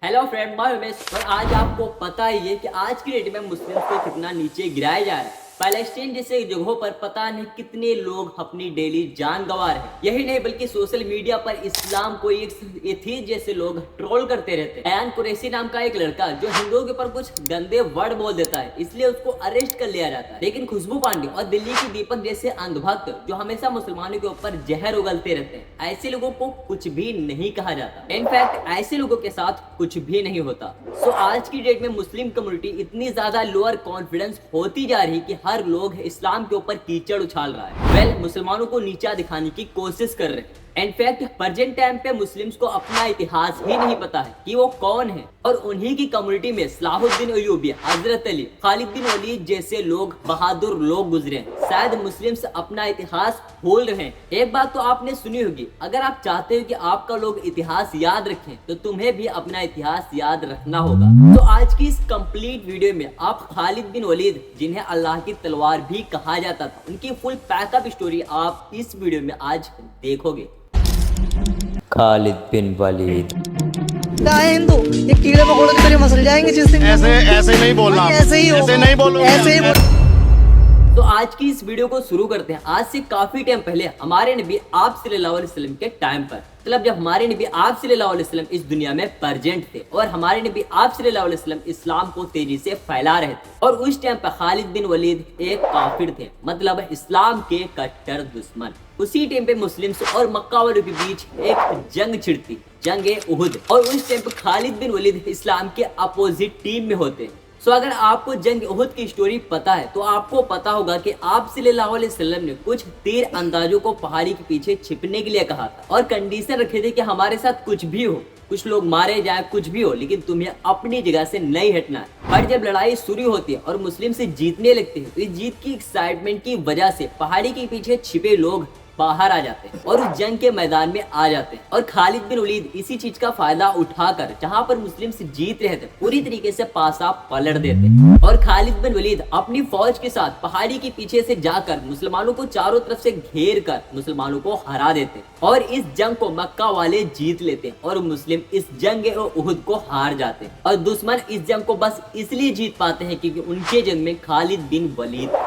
Hello friend, मैं उमेश और आज आपको पता ही है कि आज की डेट में मुस्लिम्स को कितना नीचे गिराया जा रहा है। पैलेस्टीन जैसे जगहों पर पता नहीं कितने लोग अपनी डेली जान गंवा रहे हैं। यही नहीं बल्कि सोशल मीडिया पर इस्लाम को एक एथीस्ट जैसे लोग ट्रोल करते रहते हैं। अयान कुरैशी नाम का एक लड़का जो हिंदुओं के ऊपर कुछ गंदे वर्ड बोल देता है, इसलिए उसको अरेस्ट कर लिया जाता है। लेकिन खुशबू पांडे और दिल्ली की दीपक जैसे अंधभक्त जो हमेशा मुसलमानों के ऊपर जहर उगलते रहते हैं, ऐसे लोगों को कुछ भी नहीं कहा जाता। इनफैक्ट ऐसे लोगों के साथ कुछ भी नहीं होता। सो आज की डेट में मुस्लिम कम्युनिटी इतनी ज्यादा लोअर कॉन्फिडेंस होती जा रही कि हर लोग इस्लाम के ऊपर कीचड़ उछाल रहा है। मुसलमानों को नीचा दिखाने की कोशिश कर रहे हैं। इनफैक्ट प्रेजेंट टाइम पे मुस्लिम्स को अपना इतिहास ही नहीं पता है कि वो कौन है, और उन्हीं की कम्युनिटी में सलाहुद्दीन अय्यूबी, हजरत अली, खालिद बिन वलीद जैसे लोग बहादुर लोग गुजरे हैं। शायद मुस्लिम्स अपना इतिहास भूल रहे हैं। एक बात तो आपने सुनी होगी, अगर आप चाहते हो कि आपका लोग इतिहास याद रखें तो तुम्हें भी अपना इतिहास याद रखना होगा। तो आज की इस कंप्लीट वीडियो में आप खालिद बिन वलीद, जिन्हें अल्लाह की तलवार भी कहा जाता था, उनकी फुल पैकअप स्टोरी आप इस वीडियो में आज देखोगे। खालिद बिन वलीद हिंदू ये कीड़े मकोड़े की तरह मसल जाएंगे जिस दिन ऐसे नहीं बोलना, ऐसे ही ऐसे नहीं बोलो, ऐसे ही तो आज की इस वीडियो को शुरू करते हैं। आज से काफी टाइम पहले हमारे नबी आप सल्लल्लाहु अलैहि वसल्लम के टाइम पर, मतलब जब हमारे नबी आप सल्लल्लाहु अलैहि वसल्लम इस दुनिया में प्रेजेंट थे और हमारे नबी आप सल्लल्लाहु अलैहि वसल्लम इस्लाम को तेजी से फैला रहे थे, और उस टाइम पर खालिद बिन वलीद एक काफिर थे, मतलब इस्लाम के कट्टर दुश्मन। उसी टाइम पे मुस्लिम्स और मक्का वालों के बीच एक जंग छिड़ती, जंग उहुद, और उस टाइम पे खालिद बिन वलीद इस्लाम के अपोजिट टीम में होते हैं। सो अगर आपको जंग उहुद की स्टोरी पता है तो आपको पता होगा कि आप सल्लल्लाहु अलैहि वसल्लम ने कुछ तीर अंदाजों को पहाड़ी के पीछे छिपने के लिए कहा था, और कंडीशन रखे थे कि हमारे साथ कुछ भी हो, कुछ लोग मारे जाए, कुछ भी हो, लेकिन तुम्हें अपनी जगह से नहीं हटना है। पर जब लड़ाई शुरू होती है और मुस्लिम से जीतने लगते हैं तो इस जीत की एक्साइटमेंट की वजह से पहाड़ी के पीछे छिपे लोग बाहर आ जाते हैं और उस जंग के मैदान में आ जाते हैं। और खालिद बिन वलीद इसी चीज का फायदा उठाकर जहां पर मुस्लिम से जीत रहे थे पूरी तरीके से पासा पलट देते, और खालिद बिन वलीद अपनी फौज के साथ पहाड़ी के पीछे से जाकर मुसलमानों को चारों तरफ से घेर कर मुसलमानों को हरा देते, और इस जंग को मक्का वाले जीत लेते हैं और मुस्लिम इस जंग उहुद को हार जाते हैं। और दुश्मन इस जंग को बस इसलिए जीत पाते हैं क्योंकि उनके जंग में खालिद बिन वलीद।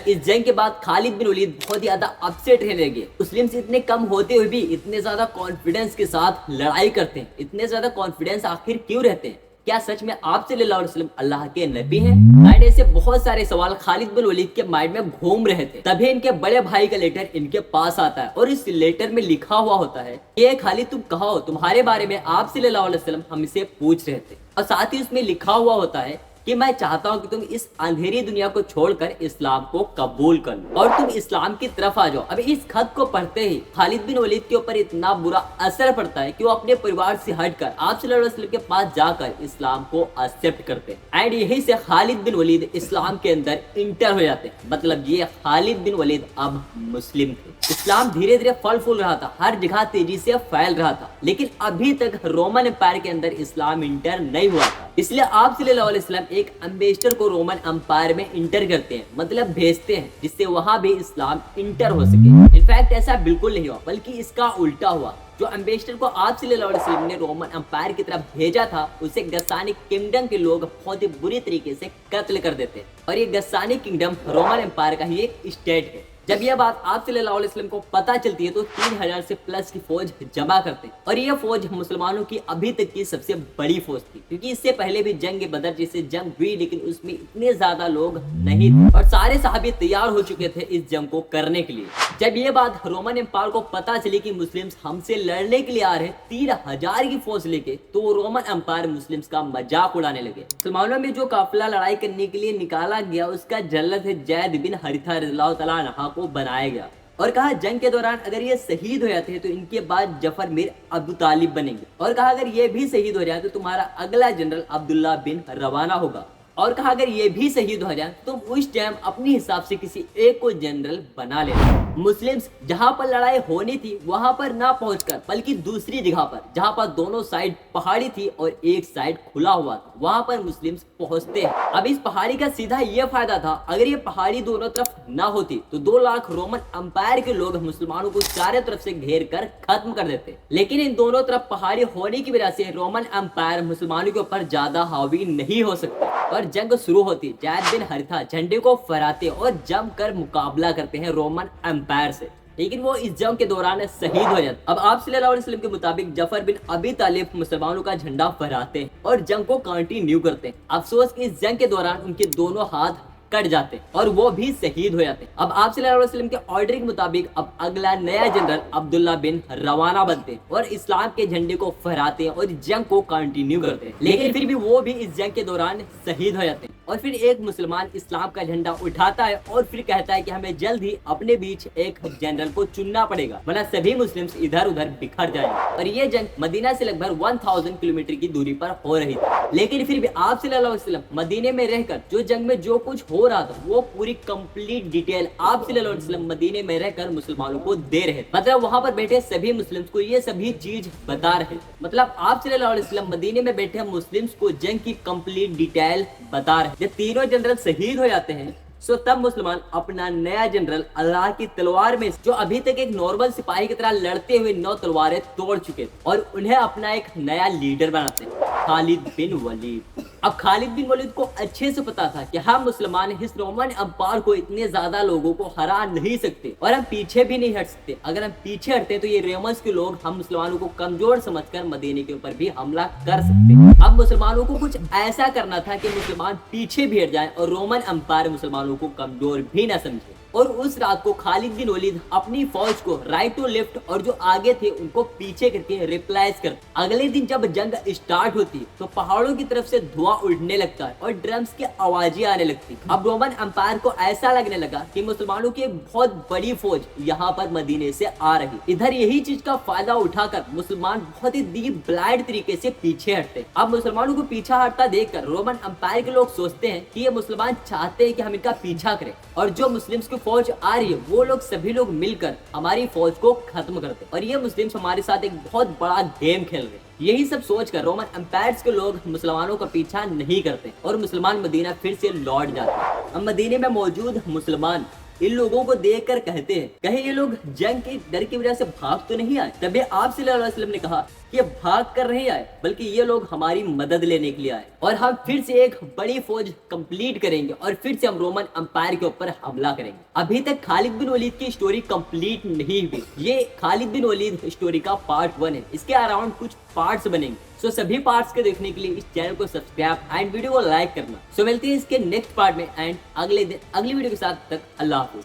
इस जंग के बाद खालिद बिन वलीद बहुत ज्यादा अपसेट रहने लगे। मुस्लिम्स इतने कम होते हुए भी इतने ज्यादा कॉन्फिडेंस के साथ लड़ाई करते हैं। इतने ज्यादा कॉन्फिडेंस आखिर क्यों रहते हैं? क्या सच में आप सल्लल्लाहु अलैहि वसल्लम अल्लाह के नबी हैं? ऐसे बहुत सारे सवाल खालिद बिन वलीद के माइंड में घूम रहे थे। तभी इनके बड़े भाई का लेटर इनके पास आता है, और इस लेटर में लिखा हुआ होता है, ये खालिद तुम कहो, तुम्हारे बारे में आप सल्लल्लाहु अलैहि वसल्लम हमसे पूछ रहे थे। और साथ ही उसमें लिखा हुआ होता है कि मैं चाहता हूं कि तुम इस अंधेरी दुनिया को छोड़कर इस्लाम को कबूल कर लो और तुम इस्लाम की तरफ आ जाओ। अब इस खत को पढ़ते ही खालिद बिन वलीद के ऊपर इतना बुरा असर पड़ता है कि वो अपने परिवार से हटकर आप सल्लल्लाहु अलैहि वसल्लम के पास जाकर इस्लाम को एक्सेप्ट करते हैं। एंड यही से खालिद बिन वलीद इस्लाम के अंदर इंटर हो जाते हैं। मतलब ये खालिद बिन वलीद अब मुस्लिम थे। इस्लाम धीरे धीरे फल फूल रहा था, हर जगह तेजी से फैल रहा था, लेकिन अभी तक रोमन एम्पायर के अंदर इस्लाम इंटर नहीं हुआ था। इसलिए आप सल्लल्लाहु अलैहि वसल्लम एक एम्बेसडर को रोमन एम्पायर में इंटर करते हैं, मतलब भेजते हैं, जिससे वहां भी इस्लाम इंटर हो सके। इनफैक्ट ऐसा बिल्कुल नहीं हुआ, बल्कि इसका उल्टा हुआ। जो एम्बेसडर को आप सल्लल्लाहु अलैहि वसल्लम ने रोमन एम्पायर की तरफ भेजा था, उसे गस्सानी किंगडम के लोग बहुत ही बुरी तरीके से कत्ल कर देते हैं, और ये गस्सानी किंगडम रोमन एम्पायर का ही एक स्टेट है। जब यह बात आप सल्लल्लाहु अलैहि वसल्लम को पता चलती है तो 3000 से प्लस की फौज जमा करते हैं, और यह फौज मुसलमानों की अभी तक की सबसे बड़ी फौज थी, क्योंकि इससे पहले भी जंग बदर जैसे जंग हुई, लेकिन उसमें इतने ज्यादा लोग नहीं थे, और सारे सहाबी तैयार हो चुके थे इस जंग को करने के लिए। जब ये बात रोमन एम्पायर को पता चली कि मुस्लिम्स हमसे लड़ने के लिए आ रहे 3000 की फौज लेके, तो रोमन एम्पायर मुस्लिम्स का मजाक उड़ाने लगे। मुसलमानों में जो काफिला लड़ाई करने के लिए निकाला गया, उसका जनरल थे जैद बिन हरिथा रज़ियल्लाहु तआला अन्हु को बनाया गया, और कहा जंग के दौरान अगर ये शहीद हो जाते हैं तो इनके बाद जफर मीर अबू तालिब बनेंगे, और कहा अगर ये भी शहीद हो जाए तो तुम्हारा अगला जनरल अब्दुल्ला बिन रवाना होगा, और कहा अगर ये भी शहीद हो जाए तो उस टाइम अपने हिसाब से किसी एक को जनरल बना लेना। मुस्लिम्स जहां पर लड़ाई होनी थी वहां पर ना पहुंचकर बल्कि दूसरी जगह पर जहां पर दोनों साइड पहाड़ी थी और एक साइड खुला हुआ था वहां पर मुस्लिम्स पहुंचते हैं। अब इस पहाड़ी का सीधा ये फायदा था, अगर ये पहाड़ी दोनों तरफ ना होती तो 2 लाख रोमन अंपायर के लोग मुसलमानों को चारों तरफ से घेर कर खत्म कर देते। लेकिन इन दोनों तरफ पहाड़ी होने की वजह से रोमन अंपायर मुसलमानों के ऊपर ज्यादा हावी नहीं हो सकते और जंग शुरू होती। जैद बिन हरिथा झंडे को फहराते और जमकर मुकाबला करते हैं रोमन एम्पायर से, लेकिन वो इस जंग के दौरान शहीद हो जाते। अब आप सल्लल्लाहु अलैहि वसल्लम के मुताबिक जफर बिन अबी तालिब मुसलमानों का झंडा फहराते हैं और जंग को कंटिन्यू करते हैं। अफसोस कि इस जंग के दौरान उनके दोनों हाथ कट जाते और वो भी शहीद हो जाते। अब आप सल्लल्लाहु अलैहि वसल्लम के ऑर्डर के मुताबिक अब अगला नया जनरल अब्दुल्ला बिन रवाना बनते और इस्लाम के झंडे को फहराते और जंग को कंटिन्यू करते, लेकिन फिर भी वो भी इस जंग के दौरान शहीद हो जाते। और फिर एक मुसलमान इस्लाम का झंडा उठाता है और फिर कहता है कि हमें जल्द ही अपने बीच एक जनरल को चुनना पड़ेगा वरना सभी मुस्लिम्स इधर उधर बिखर जाएंगे। और ये जंग मदीना से लगभग 1000 किलोमीटर की दूरी पर हो रही थी, लेकिन फिर भी आप सल्लल्लाहु अलैहि वसल्लम मदीने में रहकर जो जंग में जो कुछ हो रहा था वो पूरी कंप्लीट डिटेल आप सल्लल्लाहु अलैहि वसल्लम मदीने में रहकर मुसलमानों को दे रहे। मतलब वहां पर बैठे सभी मुस्लिम्स को ये सभी चीज बता रहे। मतलब आप सल्लल्लाहु अलैहि वसल्लम मदीने में बैठे मुस्लिम्स को जंग की कंप्लीट डिटेल बता रहे। जब तीनों जनरल शहीद हो जाते हैं सो तब मुसलमान अपना नया जनरल अल्लाह की तलवार में, जो अभी तक एक नॉर्मल सिपाही की तरह लड़ते हुए 9 तलवारें तोड़ चुके थे, और उन्हें अपना एक नया लीडर बनाते हैं, खालिद बिन वलीद। अब खालिद बिन वलीद को अच्छे से पता था कि हम मुसलमान इस रोमन अम्पायर को इतने ज्यादा लोगों को हरा नहीं सकते और हम पीछे भी नहीं हट सकते। अगर हम पीछे हटते तो ये रोमन्स के लोग हम मुसलमानों को कमजोर समझकर मदीने के ऊपर भी हमला कर सकते। अब मुसलमानों को कुछ ऐसा करना था कि मुसलमान पीछे भी हट जाएं और रोमन अम्पायर मुसलमानों को कमजोर भी न समझे। और उस रात को खालिद बिन वलीद अपनी फौज को राइट टू लेफ्ट और जो आगे थे उनको पीछे करके रिप्लेस कर। अगले दिन जब जंग स्टार्ट होती तो पहाड़ों की तरफ से धुआं उड़ने लगता है और ड्रम्स की आवाजें आने लगती। अब रोमन अंपायर को ऐसा लगने लगा कि मुसलमानों की एक बहुत बड़ी फौज यहाँ पर मदीने से आ रही। इधर यही चीज का फायदा उठाकर मुसलमान बहुत ही डीप ब्लाइंड तरीके से पीछे हटते। अब मुसलमानों को पीछा हटता देखकर रोमन अंपायर के लोग सोचते हैं कि ये मुसलमान चाहते हैं कि हम इनका पीछा करें और जो मुस्लिम्स की फौज आ रही है वो लोग सभी लोग मिलकर हमारी फौज को खत्म करते और ये मुस्लिम्स हमारे साथ एक बहुत बड़ा गेम खेल रहे। यही सब सोचकर रोमन एम्पायर्स के लोग मुसलमानों का पीछा नहीं करते और मुसलमान मदीना फिर से लौट जाते। अब मदीने में मौजूद मुसलमान इन लोगों को देखकर कहते हैं कहीं ये लोग जंग के डर की वजह से भाग तो नहीं आए। तभी आप सल्लल्लाहु अलैहि वसल्लम ने कहा कि भाग कर नहीं आए बल्कि ये लोग हमारी मदद लेने के लिए आए और हम फिर से एक बड़ी फौज कंप्लीट करेंगे और फिर से हम रोमन अंपायर के ऊपर हमला करेंगे। अभी तक खालिद बिन वलीद की स्टोरी कंप्लीट नहीं हुई। ये खालिद बिन वलीद स्टोरी का पार्ट 1 है, इसके अराउंड कुछ पार्ट्स बनेंगे। सो सभी पार्ट्स के देखने के लिए इस चैनल को सब्सक्राइब एंड वीडियो को लाइक करना। सो मिलते हैं इसके नेक्स्ट पार्ट में एंड अगले दिन अगली वीडियो के साथ। तक अल्लाह हाफिज़।